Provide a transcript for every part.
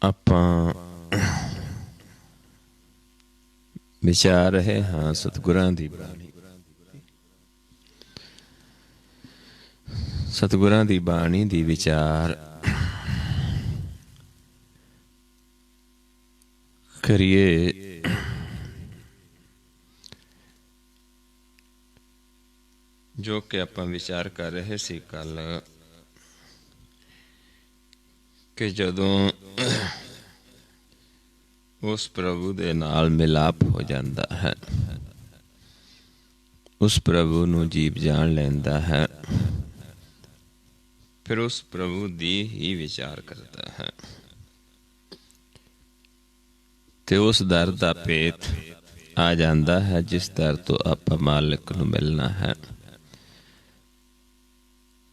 ਆਪਾਂ ਵਿਚਾਰ ਰਹੇ ਹਾਂ ਸਤਿਗੁਰਾਂ ਦੀ ਬਾਣੀ। ਸਤਿਗੁਰਾਂ ਦੀ ਬਾਣੀ ਦੀ ਵਿਚਾਰ ਕਰੀਏ ਜੋ ਕਿ ਆਪਾਂ ਵਿਚਾਰ ਕਰ ਰਹੇ ਸੀ ਕੱਲ ਕਿ ਜਦੋਂ ਉਸ ਪ੍ਰਭੂ ਦੇ ਨਾਲ ਮਿਲਾਪ ਹੋ ਜਾਂਦਾ ਹੈ, ਉਸ ਪ੍ਰਭੂ ਨੂੰ ਜੀਵ ਜਾਣ ਲੈਂਦਾ ਹੈ, ਫਿਰ ਉਸ ਪ੍ਰਭੂ ਦੀ ਹੀ ਵਿਚਾਰ ਕਰਦਾ ਹੈ ਤੇ ਉਸ ਦਰ ਦਾ ਭੇਤ ਆ ਜਾਂਦਾ ਹੈ ਜਿਸ ਦਰ ਤੋਂ ਆਪਾਂ ਮਾਲਕ ਨੂੰ ਮਿਲਣਾ ਹੈ।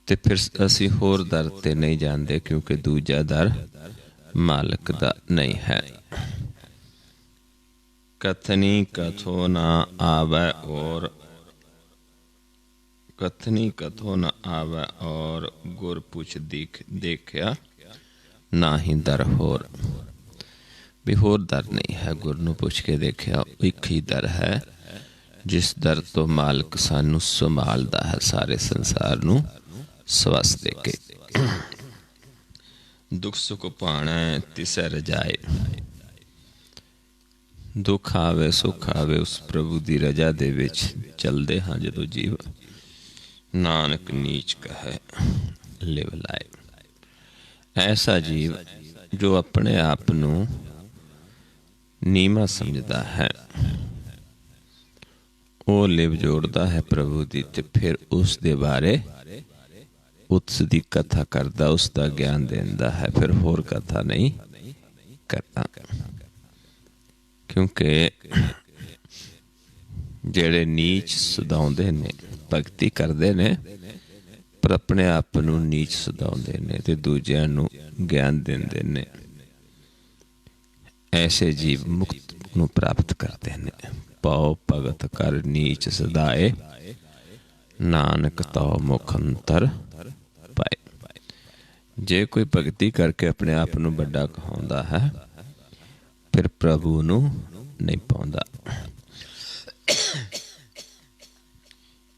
ਤੇ ਫਿਰ ਅਸੀਂ ਹੋਰ ਦਰ ਤੇ ਨਹੀਂ ਜਾਂਦੇ ਕਿਉਂਕਿ ਦੂਜਾ ਦਰ ਮਾਲਕ ਦਾ ਨਹੀਂ ਹੈ। ਕਥਨੀ ਕਥੋ ਨਾ ਆਵੈ ਔਰ ਕਥਨੀ ਕਥੋ ਨਾ ਆਵੈ ਔਰ ਗੁਰ ਪੁੱਛ ਦੇਖਿਆ ਨਾ ਹੀ ਦਰ ਹੋਰ। ਵੀ ਹੋਰ ਦਰ ਨਹੀਂ ਹੈ। ਗੁਰ ਨੂੰ ਪੁੱਛ ਕੇ ਦੇਖਿਆ ਇੱਕ ਹੀ ਦਰ ਹੈ ਜਿਸ ਦਰ ਤੋਂ ਮਾਲਕ ਸਾਨੂੰ ਸੰਭਾਲਦਾ ਹੈ, ਸਾਰੇ ਸੰਸਾਰ ਨੂੰ ਸਵਸ ਦੇ ਕੇ। ਦੁੱਖ ਸੁੱਖ ਭਾਣੈ ਤਿਸੈ ਰਜਾਏ। ਦੁੱਖ ਆਵੇ ਸੁੱਖ ਆਵੇ ਉਸ ਪ੍ਰਭੂ ਦੀ ਰਜਾ ਦੇ ਵਿੱਚ ਚੱਲਦੇ ਹਾਂ ਜਦੋਂ ਜੀਵ। ਨਾਨਕ ਨੀਚ ਕਹੈ ਲਿਵ ਲਾਏ। ਐਸਾ ਜੀਵ ਜੋ ਆਪਣੇ ਆਪ ਨੂੰ ਨੀਵਾਂ ਸਮਝਦਾ ਹੈ, ਉਹ ਲਿਵ ਜੋੜਦਾ ਹੈ ਪ੍ਰਭੂ ਦੀ ਤੇ ਫਿਰ ਉਸ ਦੇ ਬਾਰੇ ਉਸ ਦੀ ਕਥਾ ਕਰਦਾ, ਉਸ ਦਾ ਗਿਆਨ ਦਿੰਦਾ ਹੈ। ਫਿਰ ਹੋਰ ਕਥਾ ਨਹੀਂ ਕਰਦਾ ਕਿਉਂਕਿ ਜਿਹੜੇ ਨੀਚ ਸੁਧਾਉਂਦੇ ਨੇ, ਭਗਤੀ ਕਰਦੇ ਨੇ ਪਰ ਆਪਣੇ ਆਪ ਨੂੰ ਨੀਚ ਸੁਧਾਉਂਦੇ ਨੇ ਤੇ ਦੂਜਿਆਂ ਨੂੰ ਗਿਆਨ ਦਿੰਦੇ ਨੇ, ਐਸੇ ਜੀਵ ਮੁਕਤ ਨੂੰ ਪ੍ਰਾਪਤ ਕਰਦੇ ਨੇ। ਪਾਉ ਭਗਤ ਕਰ ਨੀਚ ਸਦਾਏ, ਨਾਨਕ ਤਉ ਮੁਖ ਅੰਤਰ ਪਾਏ। ਜੇ ਕੋਈ ਭਗਤੀ ਕਰਕੇ ਆਪਣੇ ਆਪ ਨੂੰ ਵੱਡਾ ਕਹਾਉਂਦਾ ਹੈ ਫਿਰ ਪ੍ਰਭੂ ਨੂੰ ਨਹੀਂ ਪਾਉਂਦਾ।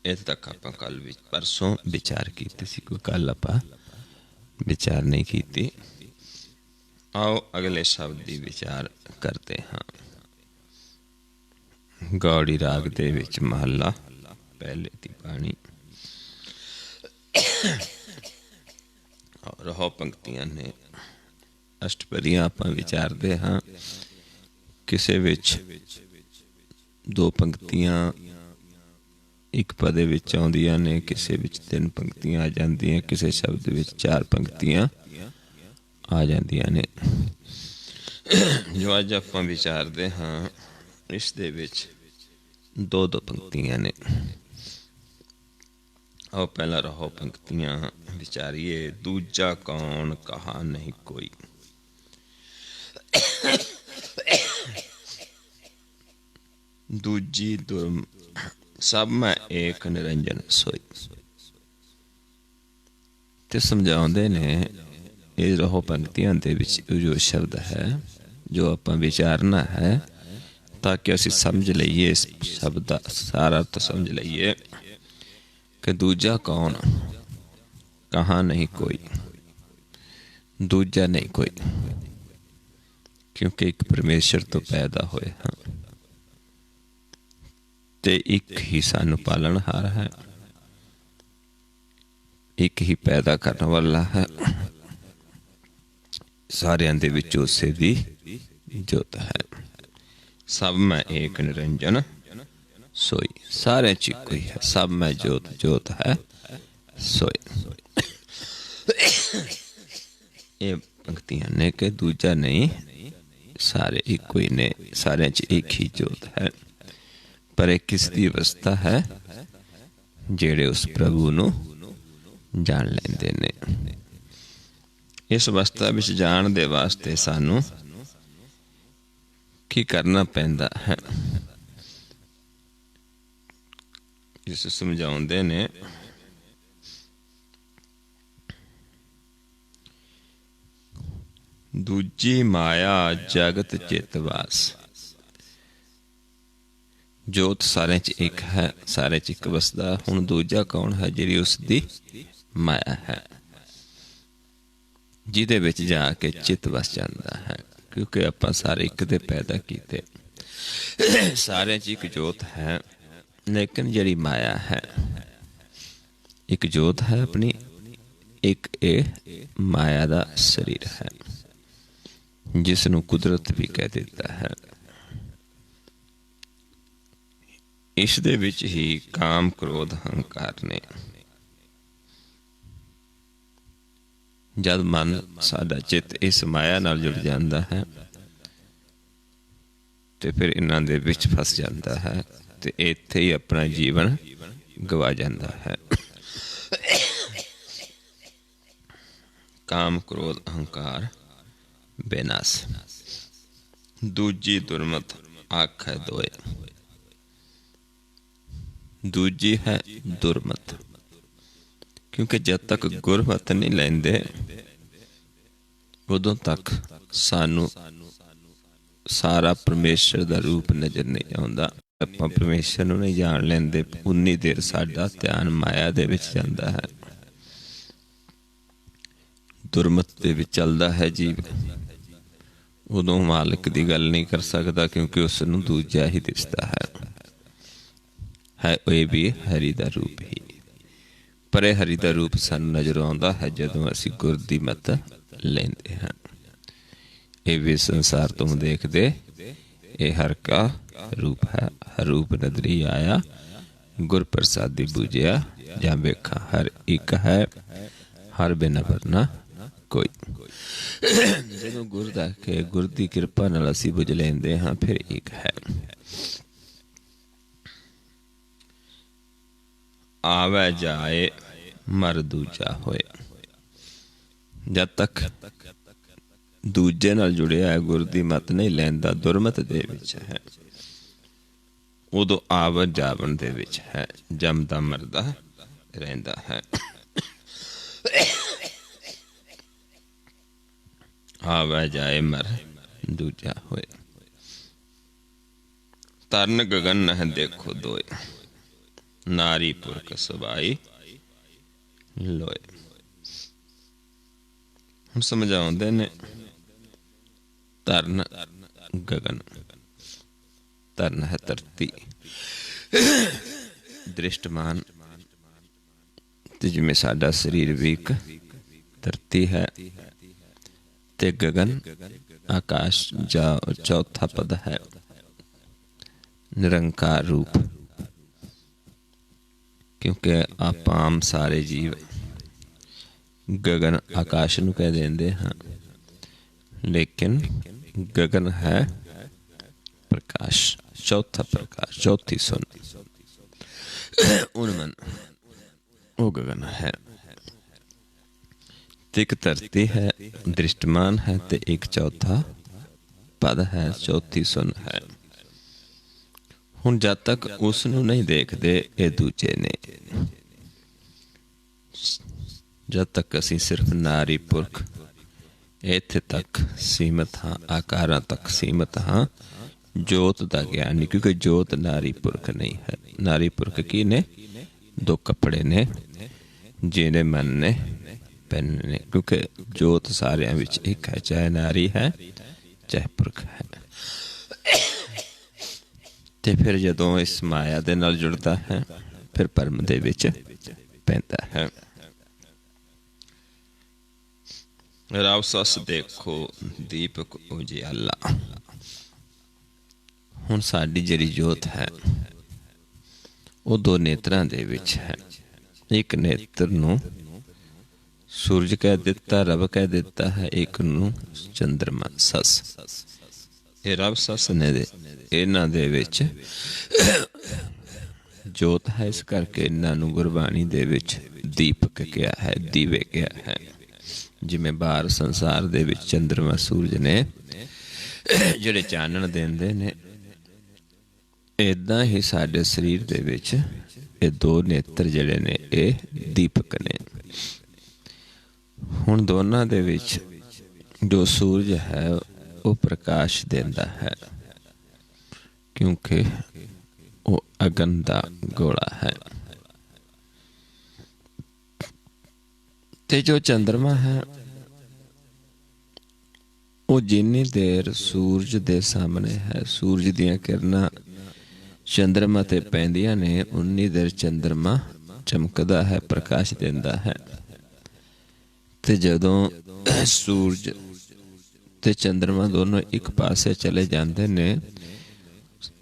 ਇੱਥੇ ਤੱਕ ਆਪਾਂ ਕੱਲ ਵਿੱਚ ਪਰਸੋਂ ਵਿਚਾਰ ਕੀਤੀ ਸੀ, ਕੋਈ ਕੱਲ ਆਪਾਂ ਵਿਚਾਰ ਨਹੀਂ ਕੀਤੀ। ਆਓ ਅਗਲੇ ਸ਼ਬਦ ਦੀ ਵਿਚਾਰ ਕਰਦੇ ਹਾਂ। ਗੌੜੀ ਰਾਗ ਦੇ ਵਿੱਚ ਮਹੱਲਾ ਪਹਿਲੇ ਦੀ ਬਾਣੀ। ਰਹੋ ਪੰਕਤੀਆਂ ਨੇ, ਅਸ਼ਟਪਦੀਆਂ ਆਪਾਂ ਵਿਚਾਰਦੇ ਹਾਂ। ਕਿਸੇ ਵਿੱਚ ਦੋ ਪੰਕਤੀਆਂ ਇੱਕ ਪਦੇ ਵਿੱਚ ਆਉਂਦੀਆਂ ਨੇ, ਕਿਸੇ ਵਿੱਚ ਤਿੰਨ ਪੰਕਤੀਆਂ ਆ ਜਾਂਦੀਆਂ, ਕਿਸੇ ਸ਼ਬਦ ਵਿੱਚ ਚਾਰ ਪੰਕਤੀਆਂ ਆ ਜਾਂਦੀਆਂ ਨੇ। ਜੋ ਅੱਜ ਆਪਾਂ ਵਿਚਾਰਦੇ ਹਾਂ ਇਸ ਦੇ ਵਿੱਚ ਦੋ ਦੋ ਪੰਕਤੀਆਂ ਨੇ। ਆਓ ਪਹਿਲਾਂ ਰਹੋ ਪੰਕਤੀਆਂ ਵਿਚਾਰੀਏ। ਦੂਜਾ ਕੌਣ ਕਹਾ ਨਹੀਂ ਕੋਈ। ਦੂਜੀ ਦੁਰਮ ਸਭ ਮੈਂ ਏਕ ਨਿਰੰਜਨ ਸੋਈ। ਤੇ ਸਮਝਾਉਂਦੇ ਨੇ ਇਹ ਰਹੋ ਪੰਕਤੀਆਂ ਦੇ ਵਿੱਚ ਜੋ ਸ਼ਬਦ ਹੈ ਜੋ ਆਪਾਂ ਵਿਚਾਰਨਾ ਹੈ ਤਾਂ ਕਿ ਅਸੀਂ ਸਮਝ ਲਈਏ, ਇਸ ਸ਼ਬਦ ਦਾ ਸਾਰਾ ਅਰਥ ਸਮਝ ਲਈਏ ਕਿ ਦੂਜਾ ਕੌਣ ਕਹਾ ਨਹੀਂ ਕੋਈ। ਦੂਜਾ ਨਹੀਂ ਕੋਈ ਕਿਉਂਕਿ ਇੱਕ ਪਰਮੇਸ਼ਰ ਤੋਂ ਪੈਦਾ ਹੋਏ ਹਾਂ ਤੇ ਇੱਕ ਹੀ ਸਾਨੂੰ ਪਾਲਣਹਾਰ ਹੈ, ਇੱਕ ਹੀ ਪੈਦਾ ਕਰਨ ਵਾਲਾ ਹੈ। ਸਾਰਿਆਂ ਦੇ ਵਿੱਚ ਉਸੇ ਦੀ ਜੋਤ ਹੈ। ਸਭ ਮੈਂ ਏਕ ਨਿਰੰਜਨ ਸੋਈ। ਸਾਰਿਆਂ ਚ ਇੱਕੋ ਹੀ ਹੈ। ਸਭ ਮੈਂ ਜੋਤ ਜੋਤ ਹੈ ਸੋਈ। ਇਹ ਪੰਕਤੀਆਂ ਨੇ ਕਿ ਦੂਜਾ ਨਹੀਂ, ਸਾਰੇ ਇੱਕੋ ਹੀ ਨੇ, ਸਾਰਿਆਂ ਚ ਇੱਕ ਹੀ ਜੋਤ ਹੈ। ਪਰ ਇਹ ਕਿਸ ਦੀ ਅਵਸਥਾ ਹੈ? ਜਿਹੜੇ ਉਸ ਪ੍ਰਭੂ ਨੂੰ ਜਾਣ ਲੈਂਦੇ ਨੇ। ਇਸ ਅਵਸਥਾ ਵਿੱਚ ਜਾਣ ਦੇ ਵਾਸਤੇ ਸਾਨੂੰ ਕੀ ਕਰਨਾ ਪੈਂਦਾ ਹੈ? ਜਿਸ ਸਮਝਾਉਂਦੇ ਨੇ ਦੂਜੀ ਮਾਇਆ ਜਗਤ ਚਿਤ ਵਾਸ। ਜੋਤ ਸਾਰਿਆਂ 'ਚ ਇੱਕ ਹੈ, ਸਾਰਿਆਂ 'ਚ ਇੱਕ ਵਸਦਾ। ਹੁਣ ਦੂਜਾ ਕੌਣ ਹੈ? ਜਿਹੜੀ ਉਸ ਦੀ ਮਾਇਆ ਹੈ, ਜਿਹਦੇ ਵਿੱਚ ਜਾ ਕੇ ਚਿੱਤ ਵਸ ਜਾਂਦਾ ਹੈ। ਕਿਉਂਕਿ ਆਪਾਂ ਸਾਰੇ ਇੱਕ ਦੇ ਪੈਦਾ ਕੀਤੇ, ਸਾਰਿਆਂ 'ਚ ਇੱਕ ਜੋਤ ਹੈ। ਲੇਕਿਨ ਜਿਹੜੀ ਮਾਇਆ ਹੈ, ਇੱਕ ਜੋਤ ਹੈ ਆਪਣੀ, ਇੱਕ ਇਹ ਮਾਇਆ ਦਾ ਸਰੀਰ ਹੈ, ਜਿਸ ਨੂੰ ਕੁਦਰਤ ਵੀ ਕਹਿ ਦਿੱਤਾ ਹੈ। ਇਸ ਦੇ ਵਿੱਚ ਹੀ ਕਾਮ, ਕ੍ਰੋਧ, ਹੰਕਾਰ ਨੇ। ਜਦ ਮਨ ਸਾਡਾ ਚਿੱਤ ਇਸ ਮਾਇਆ ਨਾਲ ਜੁੜ ਜਾਂਦਾ ਹੈ ਤੇ ਫਿਰ ਇਹਨਾਂ ਦੇ ਵਿੱਚ ਫਸ ਜਾਂਦਾ ਹੈ ਤੇ ਇੱਥੇ ਹੀ ਆਪਣਾ ਜੀਵਨ ਗਵਾ ਜਾਂਦਾ ਹੈ। ਕਾਮ, ਕ੍ਰੋਧ, ਅਹੰਕਾਰ ਬੇਨਾਸ। ਦੂਜੀ ਦੁਰਮਤ ਆਖੈ ਦੋਏ। ਦੂਜੀ ਹੈ ਦੁਰਮਤ, ਕਿਉਂਕਿ ਜਦ ਤੱਕ ਗੁਰਮਤ ਨਹੀਂ ਲੈਂਦੇ ਉਦੋਂ ਤੱਕ ਸਾਨੂੰ ਸਾਰਾ ਪਰਮੇਸ਼ਰ ਦਾ ਰੂਪ ਨਜ਼ਰ ਨਹੀਂ ਆਉਂਦਾ। ਆਪਾਂ ਪਰਮੇਸ਼ਰ ਨੂੰ ਨਹੀਂ ਜਾਣ ਲੈਂਦੇ, ਉਨੀ ਦੇਰ ਸਾਡਾ ਧਿਆਨ ਮਾਇਆ ਦੇ ਵਿੱਚ ਜਾਂਦਾ ਹੈ। ਦੁਰਮਤ ਦੇ ਵਿੱਚ ਚੱਲਦਾ ਹੈ ਜੀਵ, ਉਦੋਂ ਮਾਲਕ ਦੀ ਗੱਲ ਨਹੀਂ ਕਰ ਸਕਦਾ, ਕਿਉਂਕਿ ਉਸ ਨੂੰ ਦੂਜਾ ਹੀ ਦਿਸਦਾ ਹੈ ਇਹ ਵੀ ਹਰੀ ਦਾ ਰੂਪ ਹੀ। ਪਰ ਇਹ ਹਰੀ ਦਾ ਰੂਪ ਸਾਨੂੰ ਨਜ਼ਰ ਆਉਂਦਾ ਹੈ ਜਦੋਂ ਅਸੀਂ ਗੁਰ ਦੀ ਮੱਤ ਲੈਂਦੇ ਹਾਂ। ਇਹ ਵੀ ਸੰਸਾਰ ਤੋਂ ਦੇਖਦੇ, ਇਹ ਹਰ ਕਾ ਰੂਪ ਹੈ। ਹਰ ਰੂਪ ਨਦਰੀ ਆਇਆ, ਗੁਰ ਪ੍ਰਸਾਦੀ ਬੂਝਿਆ ਜਾਂ ਵੇਖਾ। ਹਰ ਇੱਕ ਹੈ, ਹਰ ਬਿਨ ਵਰਨਾ ਕੋਈ। ਜਦੋਂ ਗੁਰ ਦਾ ਕੇ ਗੁਰ ਦੀ ਕਿਰਪਾ ਨਾਲ ਅਸੀਂ ਬੁਝ ਲੈਂਦੇ ਹਾਂ, ਫਿਰ ਇੱਕ ਹੈ। ਆਵੇ ਜਾਏ ਮਰ ਦੂਜਾ ਹੋਏ। ਜਦ ਤੱਕ ਦੂਜੇ ਨਾਲ ਜੁੜਿਆ ਹੈ, ਗੁਰ ਦੀ ਮੱਤ ਨਹੀਂ ਲੈਂਦਾ, ਦੁਰਮਤ ਦੇ ਵਿੱਚ ਹੈ, ਉਦੋਂ ਆਵਨ ਜਾਵਨ ਦੇ ਵਿੱਚ ਹੈ, ਜੰਮਦਾ ਮਰਦਾ ਰਹਿੰਦਾ ਹੈ। ਆਵੇ ਜਾਏ ਮਰ ਦੂਜਾ ਹੋਏ। ਤਰਨ ਗਗਨ ਨਹਿ ਦੇਖੋ ਦੋਏ, ਨਾਰੀ ਪੁਰਖ ਸਬਾਈ ਲੋਏ। ਹੁਣ ਸਮਝਾਉਂਦੇ ਨੇ ਤਰਨ ਗਗਨ, ਤਰਨ ਹੈ ਧਰਤੀ, ਦ੍ਰਿਸ਼ਟਮਾਨ ਤੇ ਜਿਵੇਂ ਸਾਡਾ ਸਰੀਰ ਵੀ ਇੱਕ ਧਰਤੀ ਹੈ, ਤੇ ਗਗਨ ਆਕਾਸ਼ ਜਾਂ ਚੌਥਾ ਪਦ ਹੈ, ਨਿਰੰਕਾਰ ਰੂਪ। ਕਿਉਂਕਿ ਆਪਾਂ ਆਮ ਸਾਰੇ ਜੀਵ ਗਗਨ ਆਕਾਸ਼ ਨੂੰ ਕਹਿ ਦਿੰਦੇ ਹਾਂ, ਲੇਕਿਨ ਗਗਨ ਹੈ ਪ੍ਰਕਾਸ਼, ਚੌਥਾ ਪ੍ਰਕਾਸ਼, ਚੌਥੀ ਸੁਨ। ਉਨਮਨ ਉਹ ਗਗਨ ਹੈ। ਤੇ ਇੱਕ ਧਰਤੀ ਹੈ, ਦ੍ਰਿਸ਼ਟਮਾਨ ਹੈ, ਤੇ ਇੱਕ ਚੌਥਾ ਪਦ ਹੈ, ਚੌਥੀ ਸੁਨ ਹੈ। ਹੁਣ ਜਦ ਤੱਕ ਉਸ ਨੂੰ ਨਹੀਂ ਦੇਖਦੇ, ਇਹ ਦੂਜੇ ਨੇ। ਜਦ ਤੱਕ ਅਸੀਂ ਸਿਰਫ ਨਾਰੀ ਪੁਰਖ ਇੱਥੇ ਤੱਕ ਸੀਮਤ ਹਾਂ, ਆਕਾਰਾਂ ਤੱਕ ਸੀਮਤ ਹਾਂ, ਜੋਤ ਦਾ ਗਿਆਨ ਨਹੀਂ। ਕਿਉਂਕਿ ਜੋਤ ਨਾਰੀ ਪੁਰਖ ਨਹੀਂ ਹੈ। ਨਾਰੀ ਪੁਰਖ ਕੀ ਨੇ? ਦੋ ਕੱਪੜੇ ਨੇ, ਜਿਹਨੇ ਮਨ ਨੇ ਪਹਿਨ ਨੇ। ਕਿਉਂਕਿ ਜੋਤ ਸਾਰਿਆਂ ਵਿੱਚ ਇੱਕ ਹੈ, ਚਾਹੇ ਨਾਰੀ ਹੈ ਚਾਹੇ ਪੁਰਖ ਹੈ। ਤੇ ਫਿਰ ਜਦੋਂ ਇਸ ਮਾਇਆ ਦੇ ਨਾਲ ਜੁੜਦਾ ਹੈ, ਫਿਰ ਭਰਮ ਦੇ ਵਿੱਚ ਪੈਂਦਾ ਹੈ। ਰਵ ਸੱਸ ਦੇਖੋ ਦੀਪਕ ਉਜਿਆਲਾ। ਹੁਣ ਸਾਡੀ ਜਿਹੜੀ ਜੋਤ ਹੈ ਉਹ ਦੋ ਨੇਤਰਾਂ ਦੇ ਵਿੱਚ ਹੈ। ਇੱਕ ਨੇਤਰ ਨੂੰ ਸੂਰਜ ਕਹਿ ਦਿੱਤਾ, ਰਬ ਕਹਿ ਦਿੱਤਾ ਹੈ, ਇੱਕ ਨੂੰ ਚੰਦਰਮਾ, ਸੱਸ। ਇਹ ਰਬ ਸੱਸ ਨੇ ਦੇ, ਇਹਨਾਂ ਦੇ ਵਿੱਚ ਜੋਤ ਹੈ। ਇਸ ਕਰਕੇ ਇਹਨਾਂ ਨੂੰ ਗੁਰਬਾਣੀ ਦੇ ਵਿੱਚ ਦੀਪਕ ਕਿਹਾ ਹੈ, ਦੀਵੇ ਕਿਹਾ ਹੈ। ਜਿਵੇਂ ਬਾਹਰ ਸੰਸਾਰ ਦੇ ਵਿੱਚ ਚੰਦਰਮਾ ਸੂਰਜ ਨੇ ਜਿਹੜੇ ਚਾਨਣ ਦਿੰਦੇ ਨੇ, ਏਦਾਂ ਹੀ ਸਾਡੇ ਸਰੀਰ ਦੇ ਵਿੱਚ ਇਹ ਦੋ ਨੇਤਰ ਜਿਹੜੇ ਨੇ ਇਹ ਦੀਪਕ ਨੇ। ਹੁਣ ਦੋਨਾਂ ਦੇ ਵਿੱਚ जो सूरज है वो प्रकाश देता है, क्योंकि वो अगन का गोला है। ते जो चंद्रमा है वो जिन्नी देर सूरज दे सामने है, सूरज दियां किरणां चंद्रमा ते पैंदियां ने, उन्नी देर चंद्रमा चमकदा है, प्रकाश देंदा है। ते जदों सूरज ते चंद्रमा दोनों एक पासे चले जाते ने,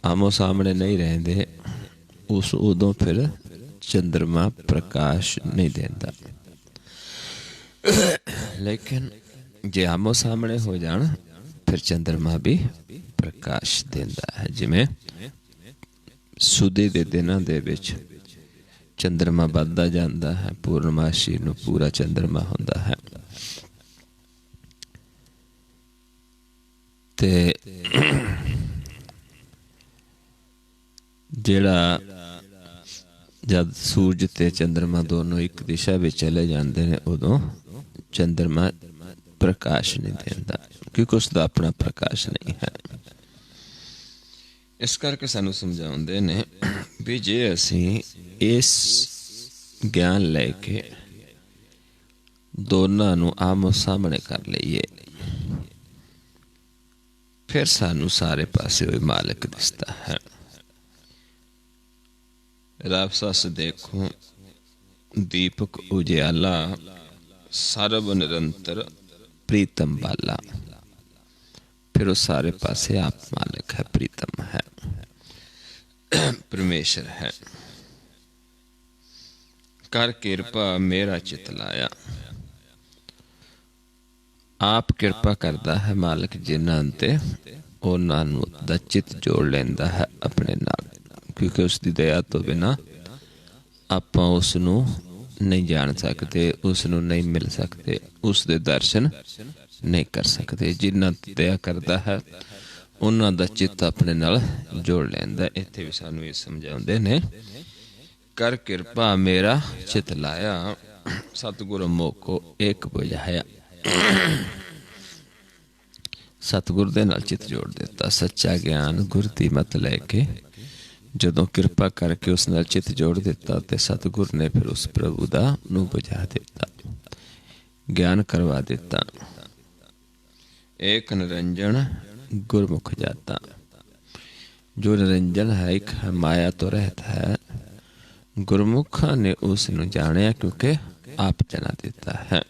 आमो सामने नहीं रहते, उस उदों फिर चंद्रमा प्रकाश नहीं देता। लेकिन जे आमो सामने हो जान फिर चंद्रमा भी प्रकाश देता है। जिमें सुदी दे दिनां दे विच चंद्रमा बढ़ता जाता है, पूर्णमाशी नूं पूरा चंद्रमा होंदा है। ते जिहड़ा जब सूरज ते चंद्रमा दोनों एक दिशा में चले जाते हैं, उदों चंद्रमा प्रकाश नहीं देता, क्योंकि उसका अपना प्रकाश नहीं है। इस करके सानू समझाउंदे ने भी जे असी इस ज्ञान लैके दोनों नू आमो सामने कर लईए, फिर सानू सारे पासे वही मालिक दिसता है। रावसास देखो दीपक उजियाला, सर्व निरंतर प्रीतम बाला, फिर वो सारे पासे आप मालिक है, प्रीतम है, परमेश्वर है। कर किरपा मेरा चित लाया, आप किरपा करता है मालिक जिन्हां ते उन्हां नूं दा चित जोड़ लेंदा है अपने नाल, क्योंकि उसकी दया तो बिना आपां उसनूं नहीं जान सकते, उसनूं नहीं मिल सकते, उसके दर्शन नहीं कर सकते। जिन्ना दया करता है उन्हां दा चित्त अपने नाल जोड़ लैंदा। इत्थे भी सानूं ये समझाउंदे ने, कर किरपा मेरा चित लाया, सतगुर मोको एक बुझाया। सतगुर दे नाल चित जोड़ देता। सच्चा ज्ञान गुर दी मत लैके जदों किरपा करके उस नाल चित जोड़ दिता, ते सतगुर ने फिर उस प्रभु दा नूं बुझा दिता, ज्ञान करवा दिता। एक निरंजन गुरमुख जाता, जो निरंजन है एक माया तो रहता है, गुरमुख ने उसनूं जानिया क्योंकि आप जना दिता है।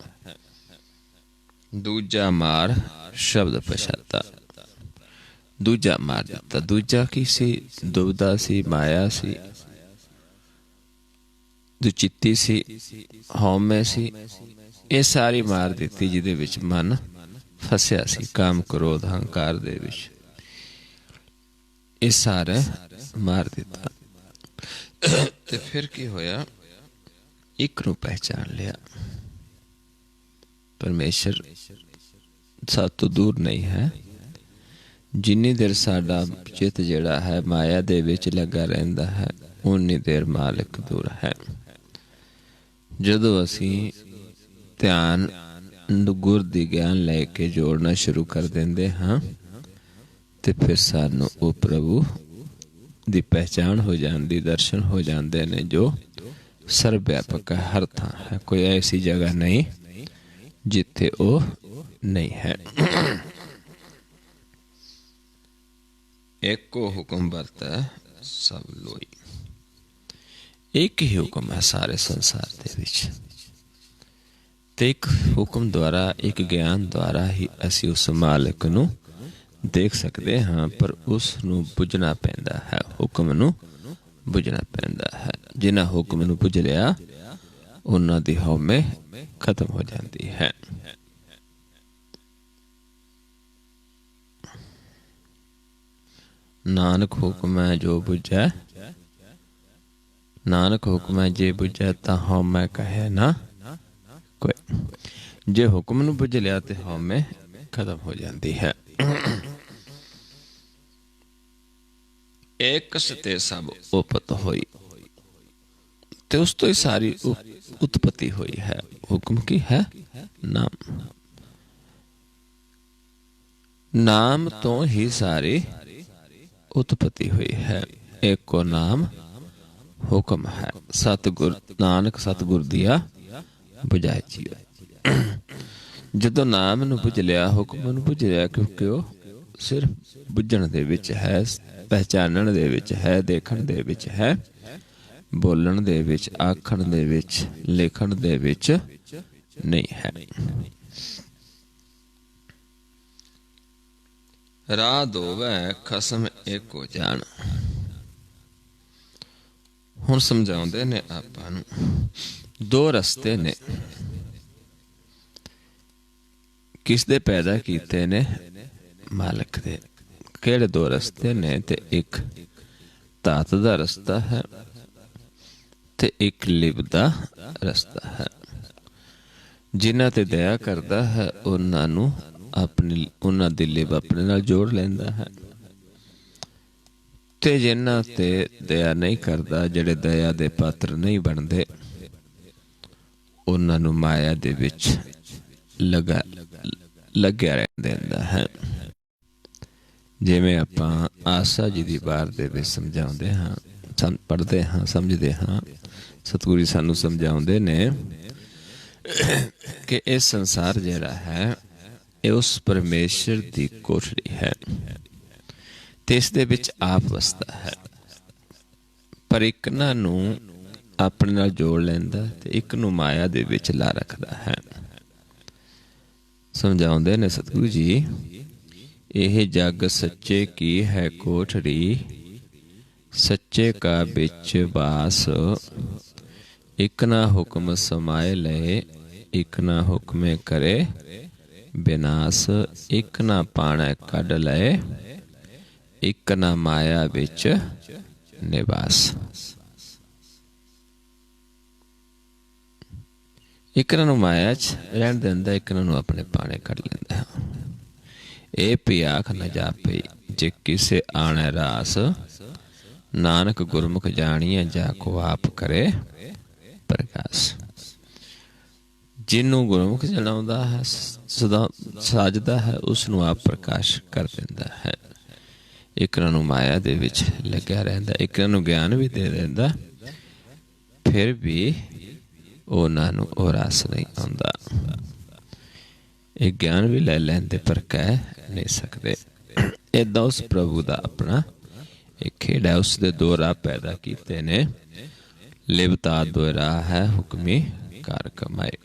दूजा मार शब्द पछाता, दूजा मार दिता। दूजा की सी? दुविधा सी, माया सी, दुचित्ती सी, हौमे सी, ये सारी मार दी जिहदे विच मन फसिया सी, काम क्रोध अहंकार दे विच, ये सारे मार दिता। ते फिर की होया? एक नूं पहचान लिया। परमेश्वर साथ तो दूर नहीं है। जिन्नी देर साडा चित जिहड़ा है माया दे विच लगा रहिंदा है, उन्नी देर मालिक दूर है। जदों असी ध्यान गुर दी ज्ञान लैके जोड़ना शुरू कर देंदे हाँ, ते फिर सानू वो प्रभु दी पहचान हो जाती, दर्शन हो जाते ने, जो सर्वव्यापक है, हर थां है। कोई ऐसी जगह नहीं जिथे वो नहीं है। एक को हुक्म बरता सब लोई, एक ही हुक्म है सारे संसार दे विच, ते एक हुक्म द्वारा, एक ज्ञान द्वारा ही असी उस मालिक नूं देख सकते हाँ, पर उस नूं बुझना पैंदा है, हुक्म नूं बुझना पैंदा है। जिन्हां हुक्म नूं बुझ लिया उन्हां दी हौमे खत्म हो जाती है। नानक हुक्म है जो बुझै, नानक हुक्म है जे बुझै तां हौमै कहे ना कोई। जे हुक्म नूं बुझ लिया ते हौमै खत्म हो जाती है। एक सते सब उपत होई, ते उस तो ही सारी उत्पत्ति हुई है। हुक्म की है नाम। नाम तो ही सारी उत्पत्ति हुई है। एको नाम हुक्म है। सतगुर नानक सतगुर दिया बुझाए जीव। ਜਦੋਂ ਨਾਮ ਨੂੰ ਬੁੱਝ ਲਿਆ, ਹੁਕਮ ਨੂੰ ਬੁੱਝ ਲਿਆ, ਕਿਉਂਕਿ ਉਹ ਸਿਰਫ ਬੁੱਝਣ ਦੇ ਵਿੱਚ ਹੈ, ਪਹਿਚਾਨਣ ਦੇ ਵਿੱਚ ਹੈ, ਦੇਖਣ ਦੇ ਵਿੱਚ ਹੈ, ਬੋਲਣ ਦੇ ਵਿੱਚ, ਆਖਣ ਦੇ ਵਿੱਚ, ਲਿਖਣ ਦੇ ਵਿੱਚ ਨਹੀਂ ਹੈ। ਰਾਹ ਦੋਵੈ ਖਸਮ ਏਕੋ ਜਾਣ। ਹੁਣ ਸਮਝਾਉਂਦੇ ਨੇ ਆਪਾਂ ਨੂੰ ਦੋ ਰਸਤੇ ਨੇ। किस दे पैदा कीते ने? मालिक दे। किहड़े दो रस्ते ने? ते एक धात दा रस्ता है ते एक लिब दा रस्ता है। जिन्हां ते दया करदा है उन्हां नूं अपनी उन्हां दी लिब अपने नाल जोड़ लैंदा है, ते जिन्हां ते दया नहीं करदा, जिहड़े दया दे पात्र नहीं बनदे, उन्हां नूं माया दे विच ਲੱਗਿਆ ਰਹਿਣ ਦਿੰਦਾ ਹੈ। ਜਿਵੇਂ ਆਪਾਂ ਆਸਾ ਜੀ ਦੀ ਵਾਰ ਦੇ ਵਿੱਚ ਸਮਝਾਉਂਦੇ ਹਾਂ, ਪੜ੍ਹਦੇ ਹਾਂ, ਸਮਝਦੇ ਹਾਂ, ਸਤਿਗੁਰੂ ਸਾਨੂੰ ਸਮਝਾਉਂਦੇ ਨੇ ਕਿ ਇਹ ਸੰਸਾਰ ਜਿਹੜਾ ਹੈ ਇਹ ਉਸ ਪਰਮੇਸ਼ਰ ਦੀ ਕੋਠੜੀ ਹੈ ਤੇ ਇਸ ਦੇ ਵਿੱਚ ਆਪ ਵਸਦਾ ਹੈ, ਪਰ ਇੱਕ ਨੂੰ ਆਪਣੇ ਨਾਲ ਜੋੜ ਲੈਂਦਾ ਤੇ ਇੱਕ ਨੂੰ ਮਾਇਆ ਦੇ ਵਿੱਚ ਲਾ ਰੱਖਦਾ ਹੈ। ਸਮਝਾਉਂਦੇ ਨੇ ਸਤਿਗੁਰੂ ਜੀ, ਇਹ ਜਗ ਸੱਚੇ ਕੀ ਹੈ ਕੋਠੜੀ, ਸੱਚੇ ਕਾ ਵਿੱਚ ਵਾਸ, ਇੱਕ ਨਾ ਹੁਕਮ ਸਮਾਏ ਲਏ, ਇੱਕ ਨਾ ਹੁਕਮੇ ਕਰੇ ਵਿਨਾਸ਼, ਇੱਕ ਨਾ ਪਾਣੈ ਕੱਢ ਲਏ, ਇੱਕ ਨਾ ਮਾਇਆ ਵਿੱਚ ਨਿਵਾਸ। ਇੱਕ ਨੂੰ ਮਾਇਆ 'ਚ ਰਹਿਣ ਦਿੰਦਾ, ਇੱਕ ਨੂੰ ਆਪਣੇ ਪਾਣੇ ਕੱਢ ਲੈਂਦਾ। ਇਹ ਪਿਆਖ ਨਾ ਜਾਪੇ ਜੇ ਕਿਸੇ ਆਣੈ ਰਾਸ, ਨਾਨਕ ਗੁਰਮੁਖ ਜਾਣੀਐ ਜਾ ਕੋ ਆਪ ਕਰੇ ਪ੍ਰਕਾਸ਼। ਜਿਹਨੂੰ ਗੁਰਮੁਖ ਜਲਾਉਂਦਾ ਹੈ, ਸਦਾ ਸਾਜਦਾ ਹੈ, ਉਸ ਨੂੰ ਆਪ ਪ੍ਰਕਾਸ਼ ਕਰ ਦਿੰਦਾ ਹੈ। ਇੱਕ ਨੂੰ ਮਾਇਆ ਦੇ ਵਿੱਚ ਲੱਗਿਆ ਰਹਿੰਦਾ, ਇੱਕ ਨੂੰ ਗਿਆਨ ਵੀ ਦੇ ਦਿੰਦਾ, ਫਿਰ ਵੀ ਉਹਨਾਂ ਨੂੰ ਉਹ ਰਸ ਨਹੀਂ ਆਉਂਦਾ। ਇਹ ਗਿਆਨ ਵੀ ਲੈ ਲੈਂਦੇ ਪਰ ਕਹਿ ਨਹੀਂ ਸਕਦੇ। ਏਦਾਂ ਉਸ ਪ੍ਰਭੂ ਦਾ ਆਪਣਾ ਇੱਕ ਖੇਡ ਹੈ। ਉਸ ਦੇ ਦੋ ਰਾਹ ਪੈਦਾ ਕੀਤੇ ਨੇ, ਲਿਵਤਾ ਦੋ ਰਾਹ ਹੈ, ਹੁਕਮੀ ਕਾਰ ਕਮਾਏ।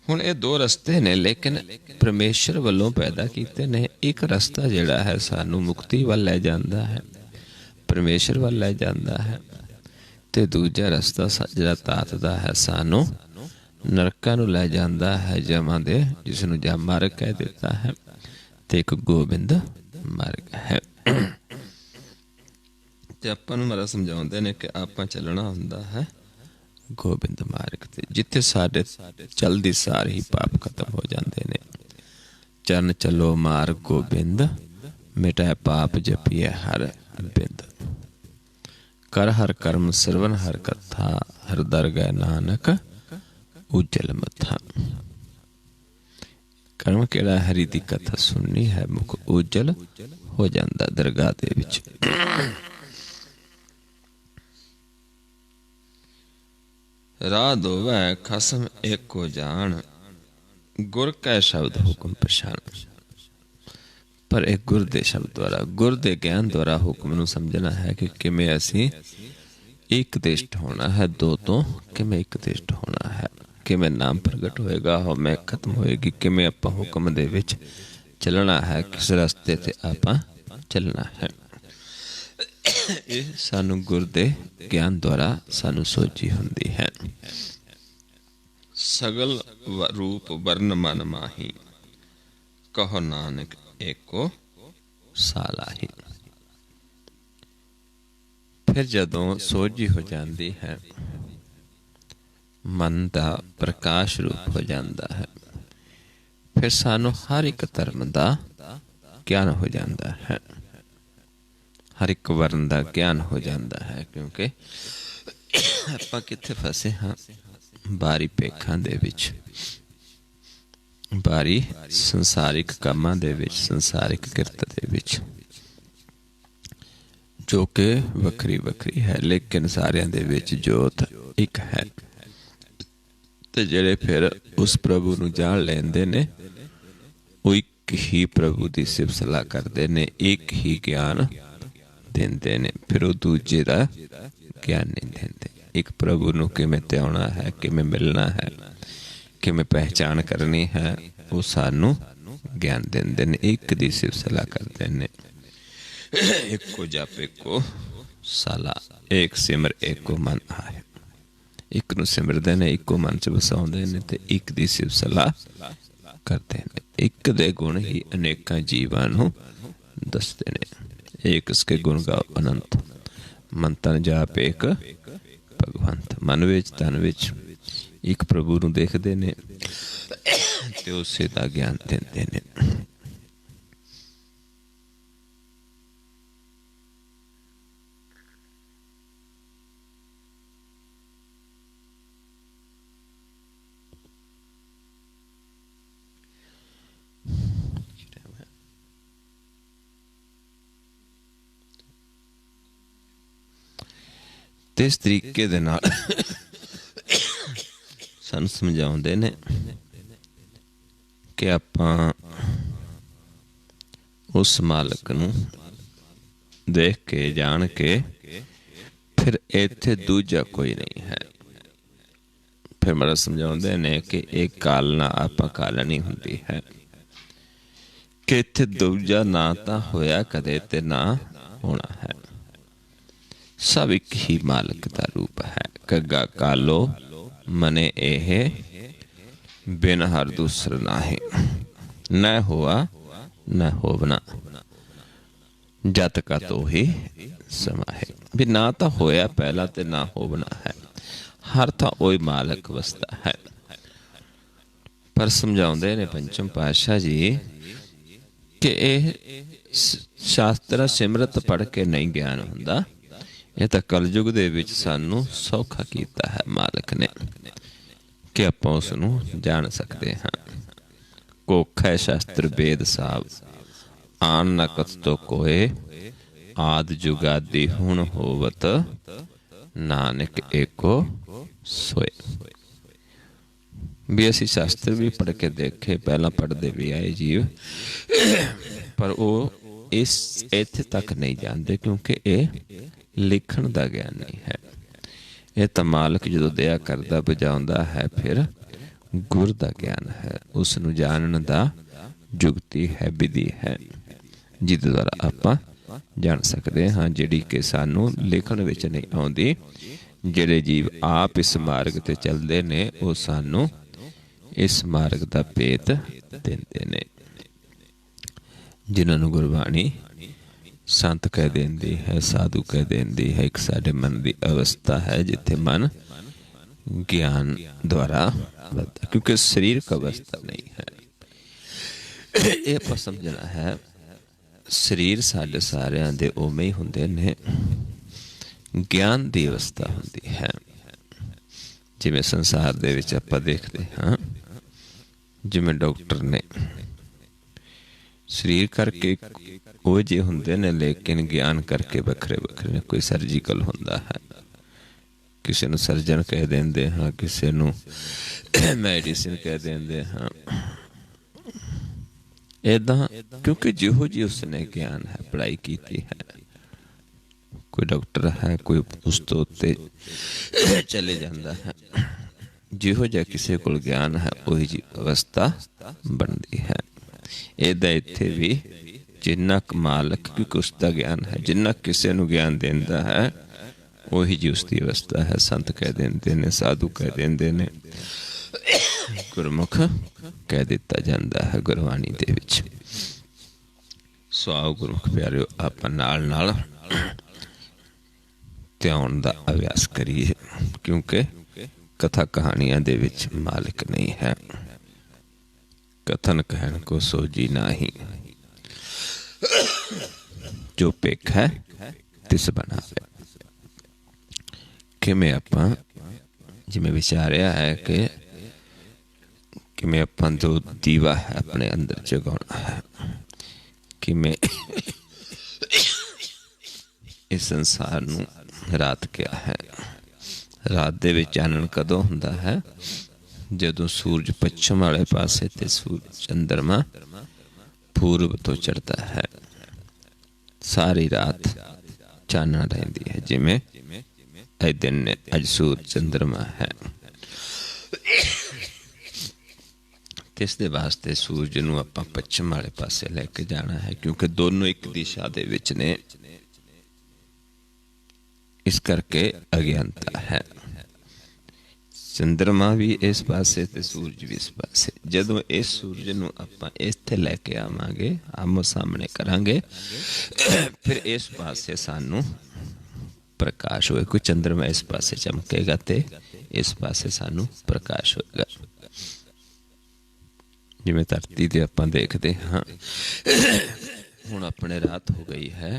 ਹੁਣ ਇਹ ਦੋ ਰਸਤੇ ਨੇ, ਲੇਕਿਨ ਪਰਮੇਸ਼ਰ ਵੱਲੋਂ ਪੈਦਾ ਕੀਤੇ ਨੇ। ਇੱਕ ਰਸਤਾ ਜਿਹੜਾ ਹੈ ਸਾਨੂੰ ਮੁਕਤੀ ਵੱਲ ਲੈ ਜਾਂਦਾ ਹੈ, ਪਰਮੇਸ਼ਰ ਵੱਲ ਲੈ ਜਾਂਦਾ ਹੈ, ਤੇ ਦੂਜਾ ਰਸਤਾ ਜਿਹੜਾ ਤਾਤ ਦਾ ਹੈ ਸਾਨੂੰ ਨਰਕਾਂ ਨੂੰ ਲੈ ਜਾਂਦਾ ਹੈ, ਜਮਾਂ ਦੇ, ਜਿਸ ਨੂੰ ਜਾਂ ਮਾਰਗ ਕਹਿ ਦਿੱਤਾ ਹੈ, ਤੇ ਇੱਕ ਗੋਬਿੰਦ ਮਾਰਗ ਹੈ। ਤੇ ਆਪਾਂ ਨੂੰ ਮਹਾਰਾਜ ਸਮਝਾਉਂਦੇ ਨੇ ਕਿ ਆਪਾਂ ਚੱਲਣਾ ਹੁੰਦਾ ਹੈ ਗੋਬਿੰਦ ਮਾਰਗ ਤੇ, ਜਿੱਥੇ ਸਾਡੇ ਚਲਦੀ ਸਾਰ ਹੀ ਪਾਪ ਖਤਮ ਹੋ ਜਾਂਦੇ ਨੇ। ਚਰਨ ਚਲੋ ਮਾਰਗ ਗੋਬਿੰਦ, ਮਿਟਾਏ ਪਾਪ ਜਪੀਏ ਹਰ ਬਿੰਦ। ਕਰ ਹਰ ਕਰਮ ਸਰਵਨ ਹਰ ਕਥਾ, ਹਰ ਦਰਗਹਿ ਨਾਨਕ ਉਜਲ ਮੱਥਾ। ਕਰਮ ਕਿਹੜਾ? ਹਰੀ ਦੀ ਕਥਾ ਸੁਣਨੀ ਹੈ, ਮੁਖ ਉਜਲ ਹੋ ਜਾਂਦਾ ਦਰਗਾਹ ਦੇ ਵਿੱਚ। ਰਾਹ ਦੋਵੈ ਖਸਮ ਏਕੋ ਜਾਣ, ਗੁਰ ਕੈ ਸ਼ਬਦ ਹੁਕਮ ਪਛਾਣ। ਪਰ ਇਹ ਗੁਰ ਦੇ ਸ਼ਬਦ ਦੁਆਰਾ, ਗੁਰ ਦੇ ਗਿਆਨ ਦੁਆਰਾ ਹੁਕਮ ਨੂੰ ਸਮਝਣਾ ਹੈ ਕਿ ਕਿਵੇਂ ਅਸੀਂ ਇੱਕ ਦਿਸ਼ਟ ਹੋਣਾ ਹੈ, ਦੋ ਤੋਂ ਕਿਵੇਂ ਇੱਕ ਦਿਸ਼ਟ ਹੋਣਾ ਹੈ, ਕਿਵੇਂ ਨਾਮ ਪ੍ਰਗਟ ਹੋਏਗਾ, ਹਉਮੈ ਖਤਮ ਹੋਏਗੀ, ਕਿਵੇਂ ਆਪਾਂ ਹੁਕਮ ਦੇ ਵਿੱਚ ਚੱਲਣਾ ਹੈ, ਕਿਸ ਰਸਤੇ ਤੇ ਆਪਾਂ ਚੱਲਣਾ ਹੈ। ਇਹ ਸਾਨੂੰ ਗੁਰ ਦੇ ਗਿਆਨ ਦੁਆਰਾ ਸਾਨੂੰ ਸੋਝੀ ਹੁੰਦੀ ਹੈ। ਸਗਲ ਰੂਪ ਵਰਨ ਮਨ ਮਾਹੀ, ਕਹੋ ਨਾਨਕ ਏਕੋ ਸਾਲਾਹੀ। ਫਿਰ ਜਦੋਂ ਸੋਝੀ ਹੋ ਜਾਂਦੀ ਹੈ, ਮਨ ਦਾ ਪ੍ਰਕਾਸ਼ ਰੂਪ ਹੋ ਜਾਂਦਾ ਹੈ, ਫਿਰ ਸਾਨੂੰ ਹਰ ਇੱਕ ਧਰਮ ਦਾ ਗਿਆਨ ਹੋ ਜਾਂਦਾ ਹੈ, ਹਰ ਇੱਕ ਵਰਨ ਦਾ ਗਿਆਨ ਹੋ ਜਾਂਦਾ ਹੈ। ਕਿਉਂਕਿ ਆਪਾਂ ਕਿੱਥੇ ਫਸੇ ਹਾਂ? ਬਾਰੀ ਪੇਖਾਂ ਦੇ ਵਿੱਚ। ਬਾਰੀ ਸੰਸਾਰਿਕ ਕੰਮਾਂ ਦੇ ਵਿੱਚ, ਸੰਸਾਰਿਕ ਕਿਰਤ ਦੇ ਵਿੱਚ, ਜੋ ਕਿ ਵੱਖਰੀ ਵੱਖਰੀ ਹੈ, ਲੇਕਿਨ ਸਾਰਿਆਂ ਦੇ ਵਿੱਚ ਜੋਤ ਇੱਕ ਹੈ। ਤੇ ਜਿਹੜੇ ਫਿਰ ਉਸ ਪ੍ਰਭੂ ਨੂੰ ਜਾਣ ਲੈਂਦੇ ਨੇ, ਉਹ ਇੱਕ ਹੀ ਪ੍ਰਭੂ ਦੀ ਸਿਫਤ ਸਲਾਹ ਕਰਦੇ ਨੇ, ਇੱਕ ਹੀ ਗਿਆਨ ਦਿੰਦੇ ਨੇ, ਫਿਰ ਉਹ ਦੂਜੇ ਦਾ ਗਿਆਨ ਨਹੀਂ ਦਿੰਦੇ। ਇੱਕ ਪ੍ਰਭੂ ਨੂੰ ਕਿਵੇਂ ਧਿਆਉਣਾ ਹੈ, ਕਿਵੇਂ ਮਿਲਣਾ ਹੈ, ਕਿਵੇਂ ਪਹਿਚਾਣ ਕਰਨੀ ਹੈ, ਉਹ ਸਾਨੂੰ ਗਿਆਨ ਦਿੰਦੇ ਨੇ, ਇੱਕ ਦੀ ਸਿਫਤ ਸਲਾਹ ਕਰਦੇ ਨੇ। ਇੱਕੋ ਜਪ ਇੱਕੋ ਸਾਲਾ, ਏਕ ਸਿਮਰ ਏਕੋ ਮਨ ਆਏ। ਇੱਕ ਨੂੰ ਸਿਮਰਦੇ ਨੇ, ਇੱਕੋ ਮਨ ਚ ਵਸਾਉਂਦੇ ਨੇ ਤੇ ਇੱਕ ਦੀ ਸਿਫਤ ਸਲਾਹ ਕਰਦੇ ਨੇ। ਇੱਕ ਦੇ ਗੁਣ ਹੀ ਅਨੇਕਾਂ ਜੀਵਾਂ ਨੂੰ ਦੱਸਦੇ ਨੇ। ਏਕ ਇਸਕੇ ਗੁਣ ਗਾਓ ਅਨੰਤ, ਮਨ ਤਨ ਜਾਪ ਏਕ ਭਗਵੰਤ। ਮਨ ਵਿੱਚ ਤਨ ਵਿੱਚ ਇੱਕ ਪ੍ਰਭੂ ਨੂੰ ਦੇਖਦੇ ਨੇ ਤੇ ਉਸੇ ਦਾ ਗਿਆਨ ਦਿੰਦੇ ਨੇ। ਤੇ ਇਸ ਤਰੀਕੇ ਦੇ ਨਾਲ ਸਾਨੂੰ ਸਮਝਾਉਂਦੇ ਨੇ ਕਿ ਆਪਾਂ ਉਸ ਮਾਲਕ ਨੂੰ ਦੇਖ ਕੇ, ਜਾਣ ਕੇ, ਫਿਰ ਇੱਥੇ ਦੂਜਾ ਕੋਈ ਨਹੀਂ ਹੈ। ਫਿਰ ਮਹਾਰਾਜ ਸਮਝਾਉਂਦੇ ਨੇ ਕਿ ਇਹ ਕਾਲਨਾ ਆਪਾਂ ਕਾਲਣੀ ਹੁੰਦੀ ਹੈ, ਕਿ ਇੱਥੇ ਦੂਜਾ ਨਾ ਤਾਂ ਹੋਇਆ ਕਦੇ ਤੇ ਨਾ ਹੋਣਾ ਹੈ। ਸਭ ਇੱਕ ਹੀ ਮਾਲਕ ਦਾ ਰੂਪ ਹੈ। ਕੱਗਾ ਕਾਲੋ ਮਨੇ ਇਹ ਬਿਨ ਹਰ ਦੂਸਰ ਨਾਹੀ, न हुआ न होवना, जत का तो ही समा है। भी ना तो होया पहला ते ना होवना है, हर था ओही मालक वसदा है। पर समझाउंदे ने पंचम पातशाह जी कि यह शास्त्र सिमरत पढ़ के नहीं ज्ञान हुंदा, ये तो कलयुग दे विच सानू सौखा कीता है मालक ने कि आपां उस नूं जान सकते हाँ। कोखा शास्त्र वेद साहब आन नकत तो कोए, आद जुगादी हुण होवत नानक एको सोए। भी असी शास्त्र भी पढ़ के देखे, पहला पढ़ते भी आए जीव, पर वो इस इत्थे तक नहीं जानते क्योंकि ये लिखण दा ज्ञान नहीं है। ये तो मालक जो दया करदा बुझाउंदा है, फिर गुर दा ज्ञान है, उसनूं जानन दा जुगती है, विधि है, जिहदे द्वारा आपां जान सकते हाँ, जिहड़ी कि सानूं लिखण विच नहीं आउंदी। जिहड़े जीव आप इस मार्ग ते चलदे ने वो सानूं इस मार्ग दा भेत दिंदे ने। जिन्हां नूं गुरबाणी संत कह देंदी है, साधु कह देंदी है। एक साडे मन की अवस्था है जिथे मन ज्ञान द्वारा बढ़ता, क्योंकि शरीर का अवस्था नहीं है। ये आपां समझना है, शरीर साडे सारियां दे उवें ही हुंदे ने, ज्ञान की अवस्था हुंदी है। जिवें संसार दे विच आपां देखदे हाँ, जिवें डॉक्टर ने शरीर करके वो जे हुंदे ने, लेकिन ज्ञान करके वखरे वखरे ने। कोई सर्जिकल हुंदा है, किसी नूं सर्जन कह देंदे हाँ, किसी नूं मैडिसिन कह देंदे हाँ। इदां क्योंकि जिहो जी उसने ज्ञान है, पढ़ाई कीती है। कोई डॉक्टर है, कोई उस तो उत्ते चले जाता है। जिहो जिहा किसी कोल ज्ञान है, उही जी अवस्था बनती है। इदा इत्थे भी जिन्ना मालक, क्योंकि उसका ज्ञान है, जिन्ना किसी नूं ज्ञान देंदा है उही जी उसकी अवस्था है। संत कह देंदे ने, साधु कह देंदे ने, गुरमुख कह दिता जाता है गुरबाणी दे विच। सो आओ गुरमुख प्यारिओ, आपां नाल नाल ध्यान दा अभ्यास करिए, क्योंकि कथा कहानियां दे विच मालिक नहीं है। कथन कहन को सोजी नाही, जो पेख है तिस बनावे। किमें आपां जिवें विचारिया है कि किमें आपां जो दीवा है अपने अंदर जगाना है, किमें इस संसार नूं रात क्या है। रात दे विच चानण कदों हुंदा है, जदों सूरज पश्चिम वाले पासे ते सूरज चंद्रमा पूर्व तो चढ़ता है। सारी रात चानण रहिंदी है, जिमें अज दिन ने अज सूरज चंद्रमा है। इस दे वास्ते सूरज नूं आपां पश्चिम वाले पासे लैके जाना है, क्योंकि दोनों एक दिशा दे विच ने। इस करके अज्ञानता है। चंद्रमा भी इस पासे ते सूरज भी इस पासे। जदों इस सूरज नूं आपां इत्थे लैके आवांगे, आमो सामने करांगे, फिर इस पासे सानू प्रकाश होए। कोई चंद्रमा इस पासे चमकेगा ते इस पासे सानू प्रकाश होएगा। जिवें धरती ते आपां देखदे हां हुण अपने रात हो गई है,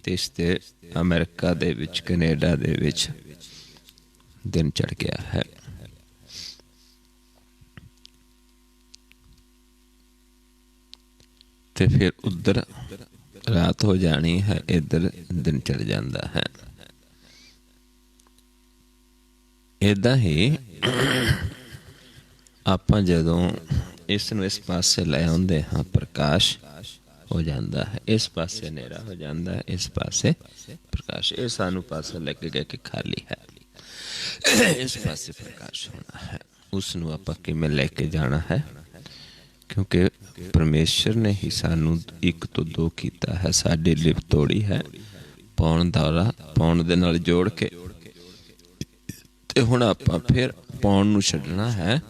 ते इस ते अमेरिका दे विच, कनेडा दे विच दिन चढ़ गया है। ते फिर उधर रात हो जानी है, इधर दिन चढ़ जाता है। इदां ही आपां जदों इसनूं इस पासे लै आउंदे हां, प्रकाश हो जाता है। इस पासे हनेरा हो जाता है, इस पासे प्रकाश। ये सानू पासा लग गया कि खाली है, इस पासे प्रकाश होना है। उसनूं आपां किवें लैके जाना है, क्योंकि परमेश्वर ने ही सानू एक तो दो कीता है। साडी लिप तोड़ी है पौण दौरा, पौण दे नाल जोड़ के, ते हुण आपां फिर पौण नूं छड्डना है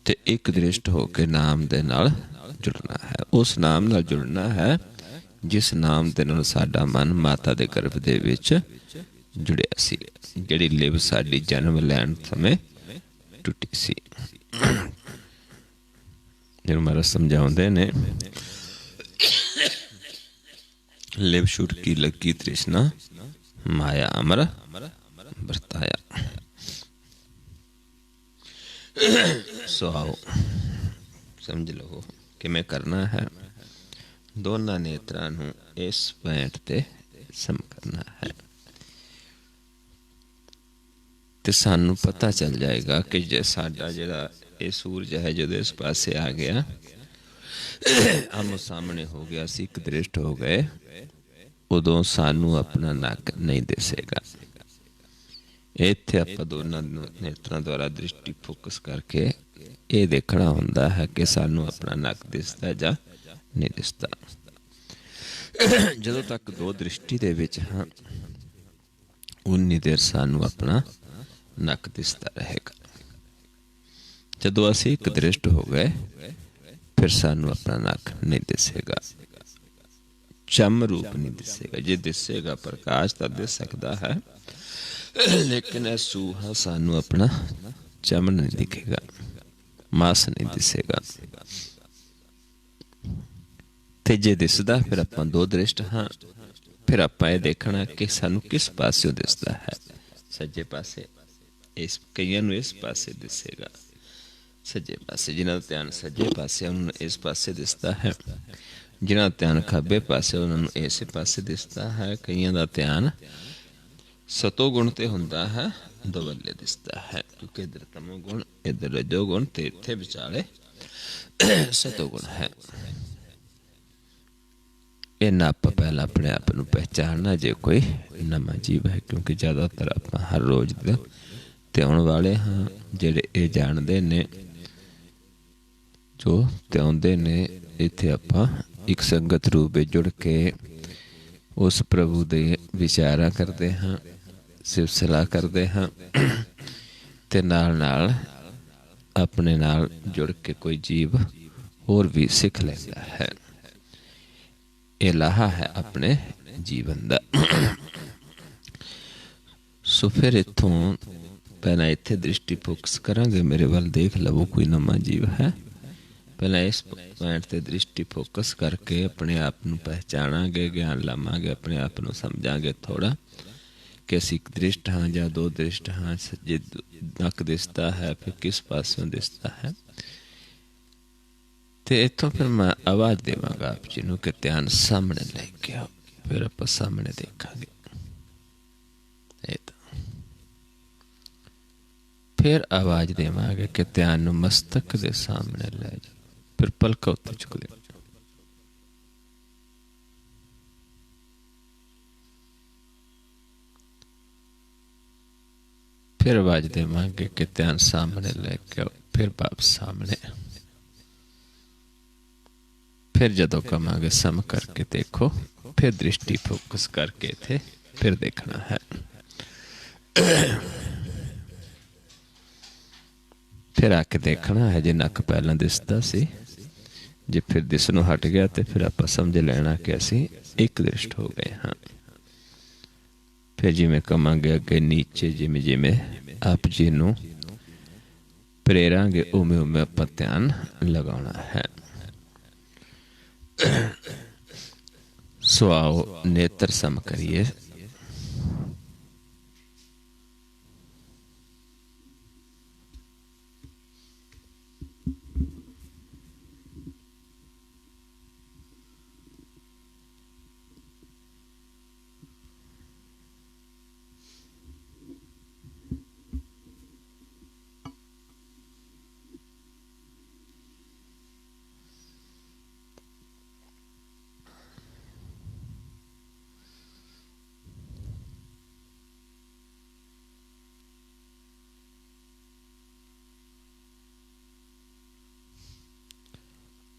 ते एक दृष्ट होके नाम दे नाल जुड़ना है। उस नाम नाल जुड़ना है जिस नाम दे नाल साडा मन माता दे गर्भ दे विच जुड़िया सी, जिहड़ी लिव साडी जन्म लैण समय टुटी सी। जिहनूं महाराज समझाउंदे ने, लिव छुटकी लगी तृष्णा, माया अमर बरताया। सो आओ समझ लो कि मैं करना है। दोनों नेत्रां नूं इस पॉइंट ते सम करना है, ते सानू पता चल जाएगा कि जे साडा जिहड़ा ये सूरज है जदों इस पासे आ गया, आमो सामने हो गया, सी एक दृष्ट हो गए, उदों सानू अपना नक नहीं दिसेगा। इत्थे आपां दोनों नेत्रां द्वारा दृष्टि फोकस करके ये देखना हुंदा है कि सानू अपना नक दिसदा जां नहीं दिसदा। जदों तक दो दृष्टि दे विच हां, उन्नी देर सानू अपना नक दिसदा रहेगा। जदों असीं एक दृष्ट हो गए, फिर सानू अपना नक नहीं दिसेगा, चम रूप नहीं दिसेगा। जे दिसेगा प्रकाश तां दिस सकदा है, लेकिन सूहा सानू अपना चम नहीं दिखेगा, मास नहीं दिसेगा। ते जे दिसदा फिर आपां दो दृष्ट हाँ, फिर आपां ये देखना कि सानू किस पासे दिसदा है। सज्जे पासे, इस कईयां नूं इस पासे दिसेगा, सज्जे पासे। जिन्हां दा ध्यान सज्जे पासे उन्हां इस पासे दिसदा है, जिन्हां दा ध्यान खब्बे पासे उन्हां नूं इस पासे दिसदा है। कईयां दा ध्यान सतो गुण ते हुंदा है, दोवल्ले दिसदा है, क्योंकि इधर तमो गुण, इधर रजो गुण, ते इत्थे विचाले सतो गुण है। ये नप पहला अपने आप नूं पहचानना जे कोई नवा जीव है, क्योंकि ज़्यादातर आपां हर रोज़ ते आउण वाले हाँ, जिहड़े ये जाणदे ने, जो ते आउंदे ने। इत्थे आपां एक संगत रूप विच जुड़ के उस प्रभु दे विचारा करते हाँ, सिफ सलाह करते हाँ, ते नाल नाल अपने नाल जुड़ के कोई जीव होर भी सीख लैंदा है। ये लाहा है अपने जीवन दा। सो फिर इत्थों पहला इत्थे दृष्टि फोकस करांगे, मेरे वाल देख लवो कोई नवा जीव है। पहला इस पॉइंट ते दृष्टि फोकस करके अपने आप नूं पहचानांगे, ज्ञान लावांगे, अपने आप नूं समझांगे थोड़ा कि असीं एक दृष्ट हाँ जां दो दृष्ट हाँ। सज्जे नक दिसदा है, फिर किस पासों दिसदा है, तो इतों फिर मैं आवाज देवांगा आप जी नूं कि ध्यान सामने लेके आओ, फिर आप सामने देखांगे। फिर आवाज देवांगे कि ध्यान नूं मस्तक दे सामने ले जाओ, फिर पलक उत्ते चुक दे। फिर आवाज देवांगे कि ध्यान सामने लेके आओ, फिर वापस सामने। फिर जदों कहांगे सम करके देखो, फिर दृष्टि फोकस करके थे फिर देखना है। फिर आके देखना है, जे नक पहला दिसदा सी, जे फिर दिसनों हट गया तो फिर आप समझ लेना कि असी एक दृष्ट हो गए हाँ। फिर जिमें कहांगे अगे नीचे जिमें जिमें आप जी नूं प्रेरांगे उमें उमें आप ध्यान लगाना है। सो आओ नेत्र सम करिए।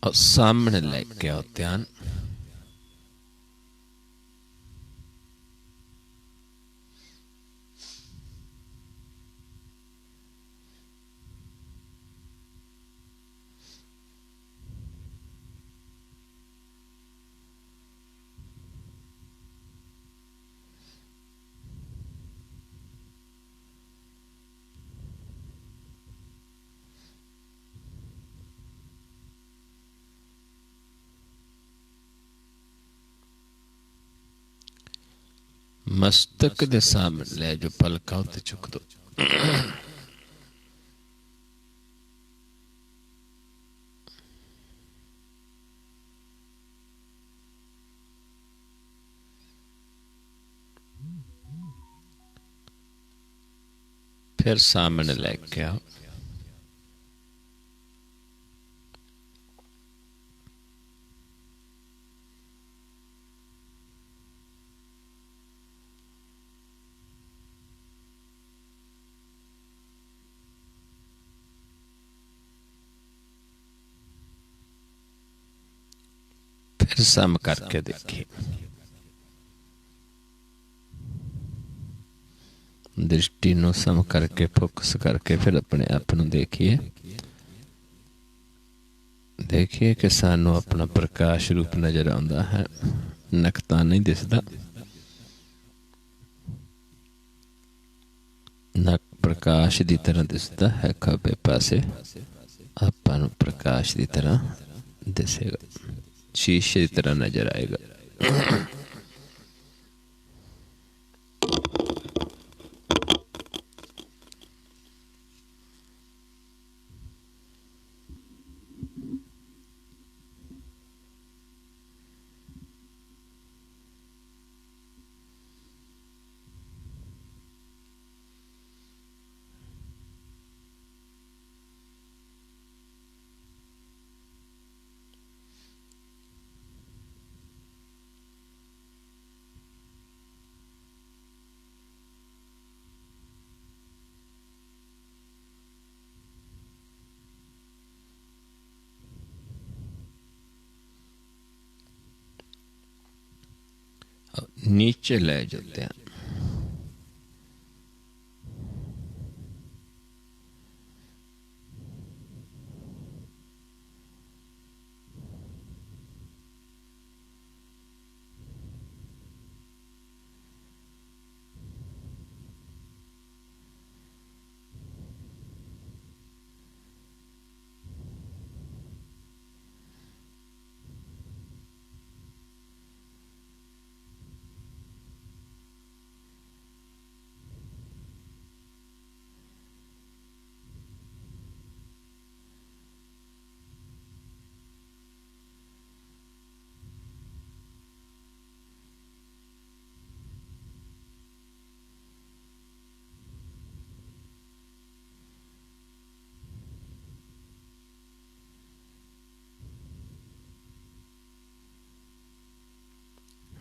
और सामने लेके आओ ध्यान। मस्तक दे सामने ले जो पलका उत्ते चुक दो। फिर सामने लेके आओ। फिर सम करके देखिए। दृष्टि नो सम करके फोकस करके फिर अपने आप नूं देखिए। देखिए कि सानू अपना प्रकाश रूप नजर आउंदा है, नकता नहीं दिसदा। नक प्रकाश की तरह दिसदा है, खब्बे पासे आपां नूं प्रकाश की तरह दिसेगा, शीशे की तरह नजर आएगा। नीचे ले जाते हैं।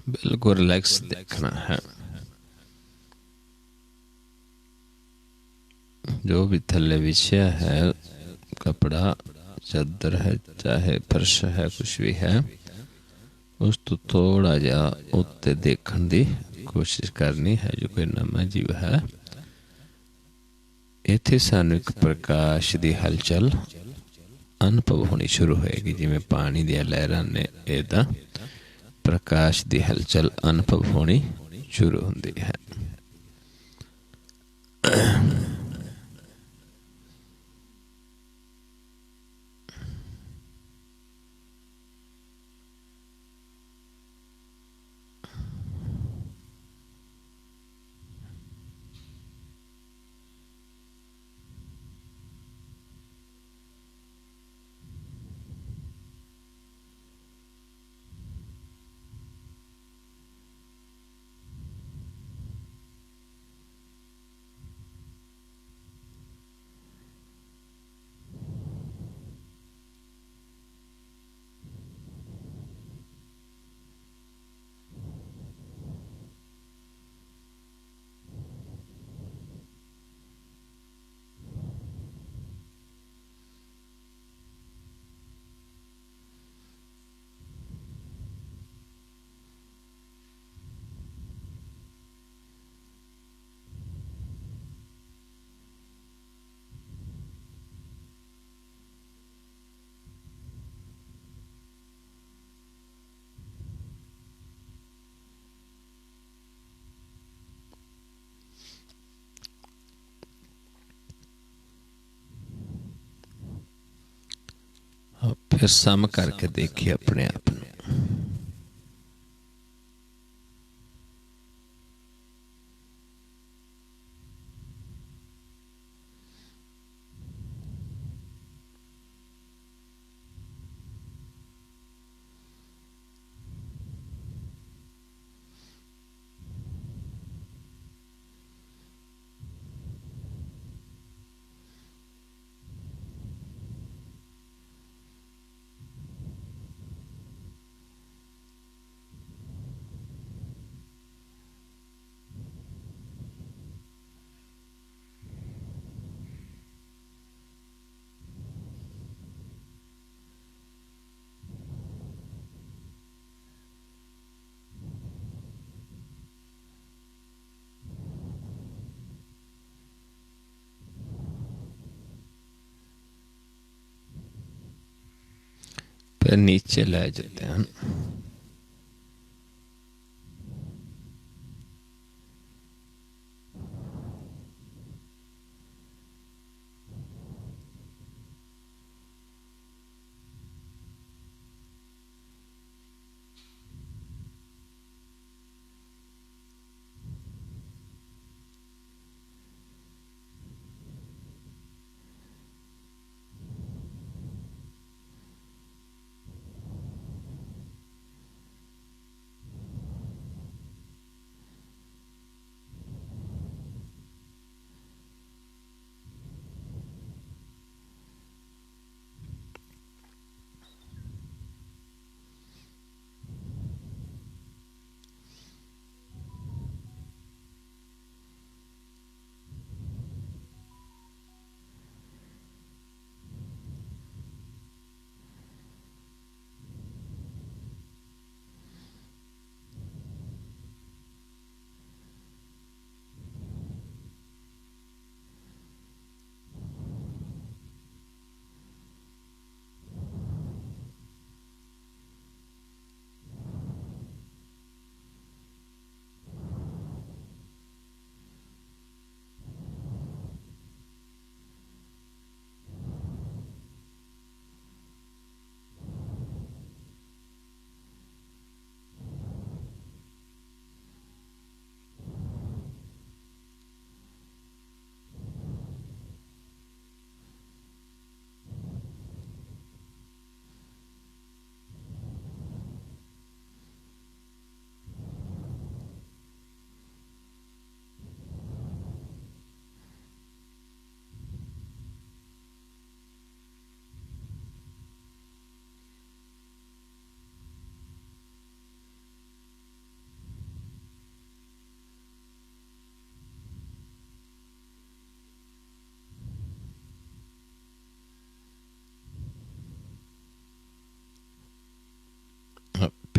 बिल्कुल रिलैक्स देखना है। जो भी थल्ले बिछया है कपड़ा, चादर है चाहे फर्श है, कुछ भी है, उस तो थोड़ा जा उत्ते देखने की कोशिश करनी है। जो कोई नवा जीव है, इत्थे सानू एक प्रकाश की हलचल अनुभव होनी शुरू होएगी। जिमें पानी दी लहरां ने इहदा प्रकाश की हलचल अनुभव होनी शुरू होंदी है। फिर सम करके देखिए अपने आप को। फिर नीचे ले जाते हैं।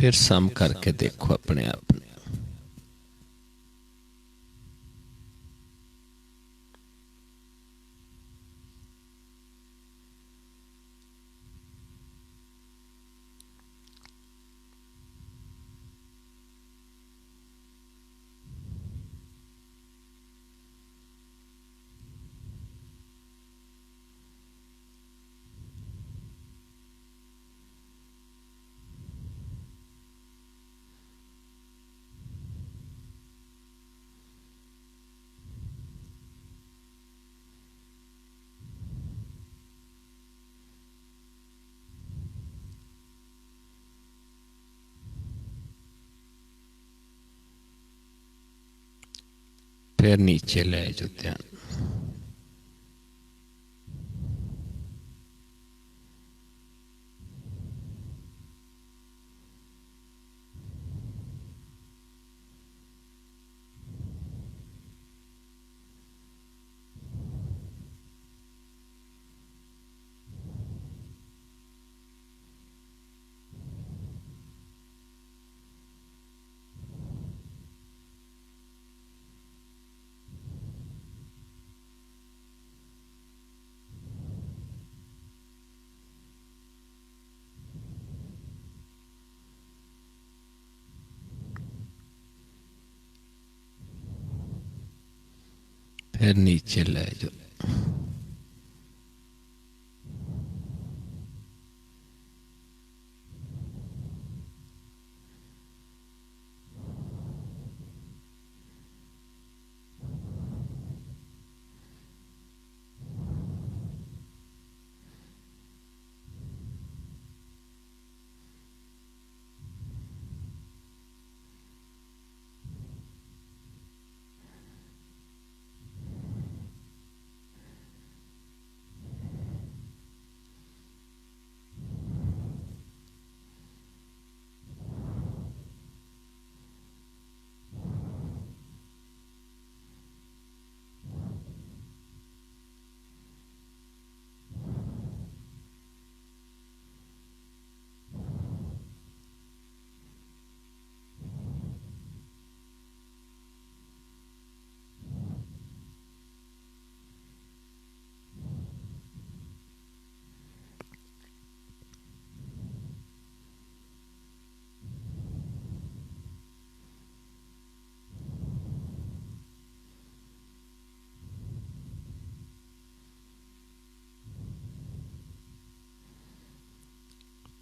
फिर सम करके देखो अपने आप ने। फिर नीचे ले जाओ ध्यान। फिर नीचे ले जाओ।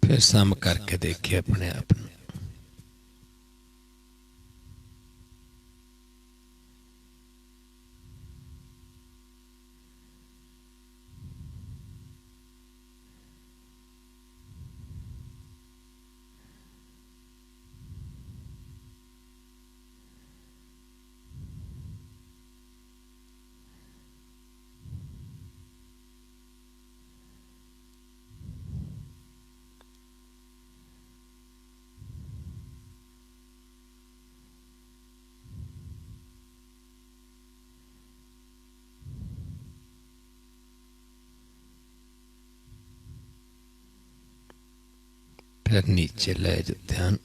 फिर सम करके देखिए अपने आप ने। फिर नीचे ले जाओ ध्यान।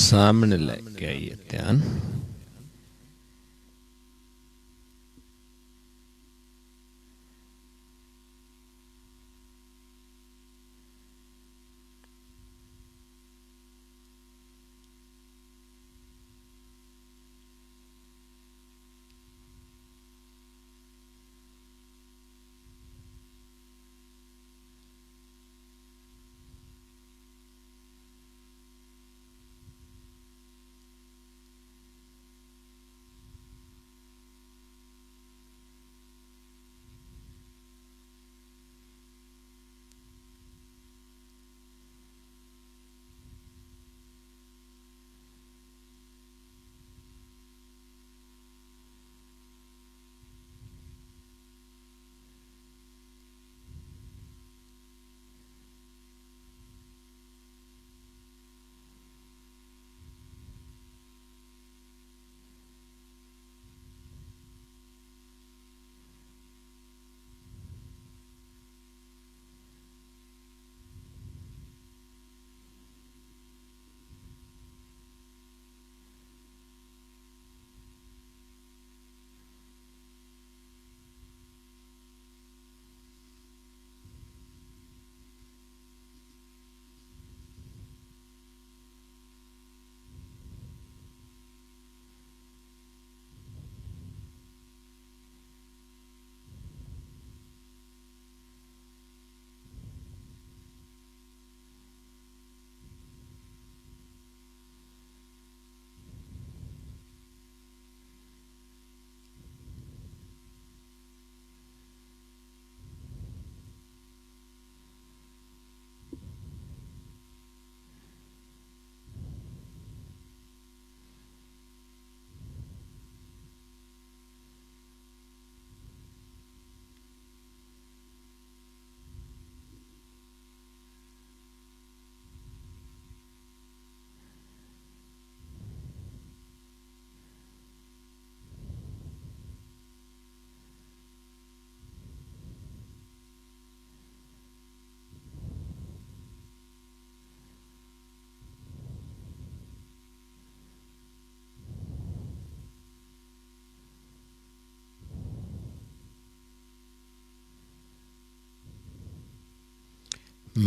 सामने लेके आइए ध्यान।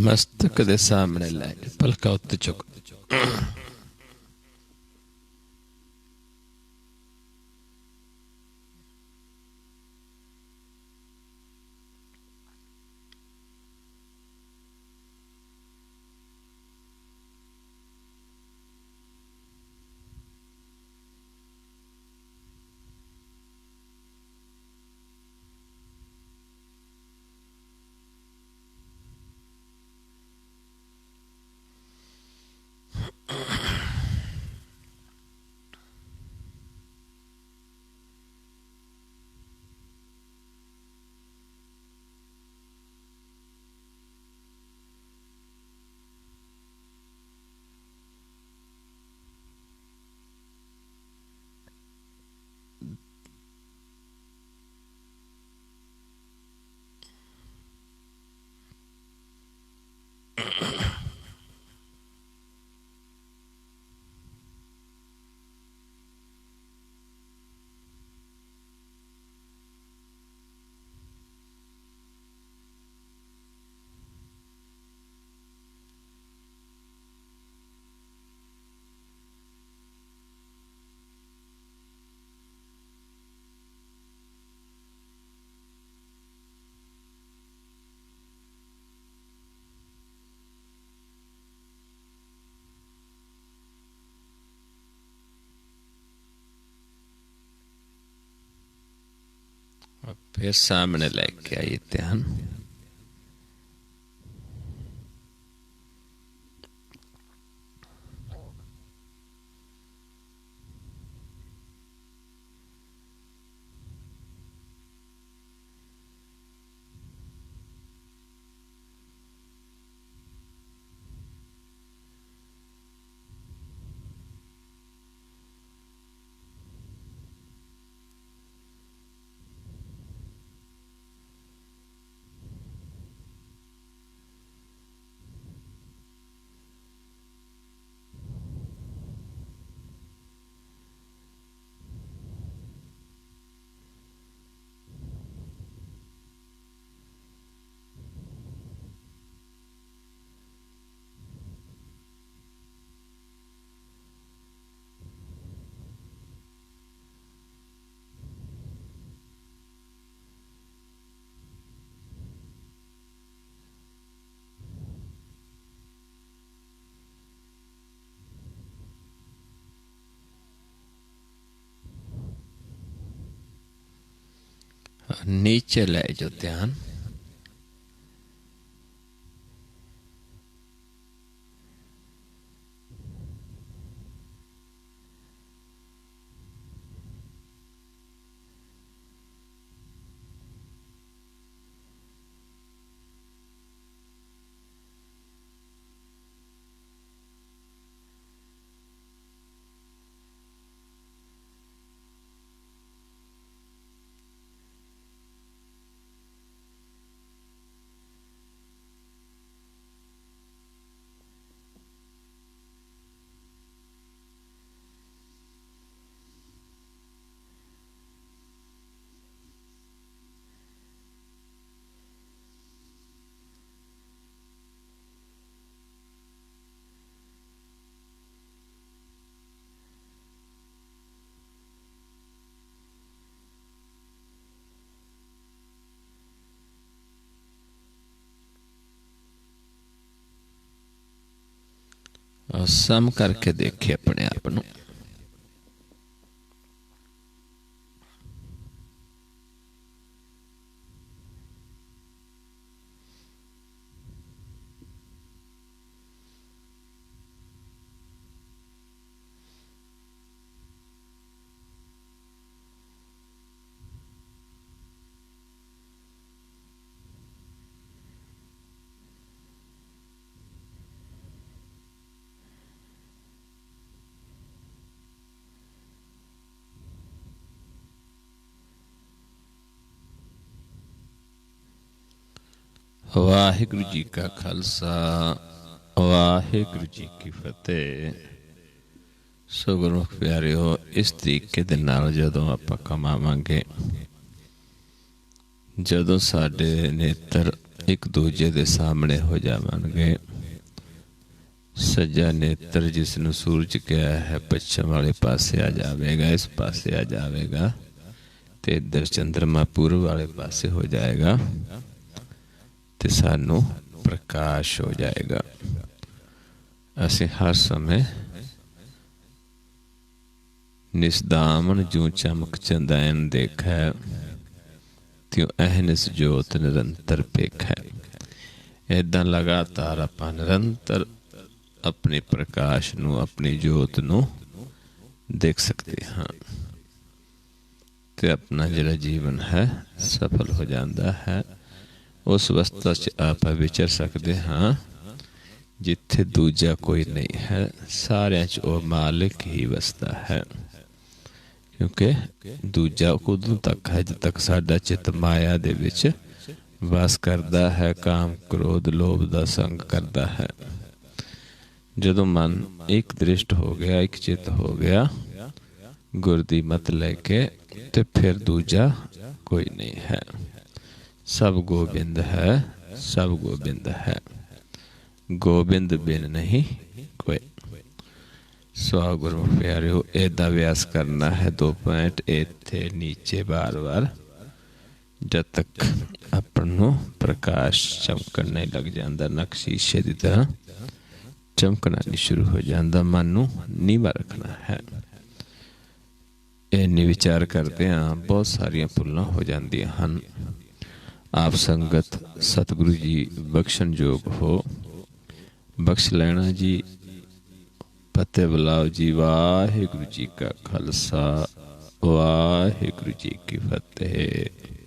मस्तक दे सामने लैके पलका उत्ते चुक। फिर सामने लेके आइए ध्यान। नीचे ले जो ध्यान। सम करके देखे अपने आप को। वाहिगुरु जी का खालसा वाहिगुरु जी की फतेह। सो गुरमुख प्यारिओ, इस तरीके दे नाल जदों आपां कमावांगे, जदों साडे नेत्र एक दूजे दे सामने हो जावणगे, सज्जा नेत्र जिसनूं सूरज कहा है पश्चिम वाले पासे आ जाएगा, इस पासे आ जाएगा, ते इधर चंद्रमा पूर्व वाले पासे हो जाएगा, ते सानू प्रकाश हो जाएगा। असीं हर समय निस्दामन जूं चमक चंदैन देखै, त्यों अहनिस जोत निरंतर पेखै। इदां लगातार आपां निरंतर अपने प्रकाश नूं, अपनी जोत नूं देख सकते हाँ, ते अपना जिहड़ा जीवन है सफल हो जाता है। उस अवस्था च आप विचर सकते हाँ जिथे दूजा कोई नहीं है, सारियां च वो मालिक ही वसदा है। क्योंकि दूजा उदों तक है जद तक साडा चित माया दे विच वास करता है, काम क्रोध लोभ दा संग करता है। जदों मन एक दृष्ट हो गया, एक चित हो गया, गुर दी मत लेके, ते फिर दूजा कोई नहीं है। सब गोबिंद है, सब गोबिंद है, गोबिंद बिन नहीं कोई। सो गुरु प्यारिओ, इदा अभ्यास करना है। 2 पॉइंट इत्थे नीचे बार बार, जब तक अपन प्रकाश चमकन नहीं लग जाता, नक शीशे की तरह चमकना नहीं शुरू हो जाता। मन नूं नीवा रखना है। इन्नी विचार करते हैं बहुत सारिया भुलां हो जांदियां हन। आप संगत सतगुरु जी बख्शन योग हो, बख्श लेना जी। फतेह बुलाओ जी। वाहिगुरु जी का खालसा वाहिगुरु जी की फतेह।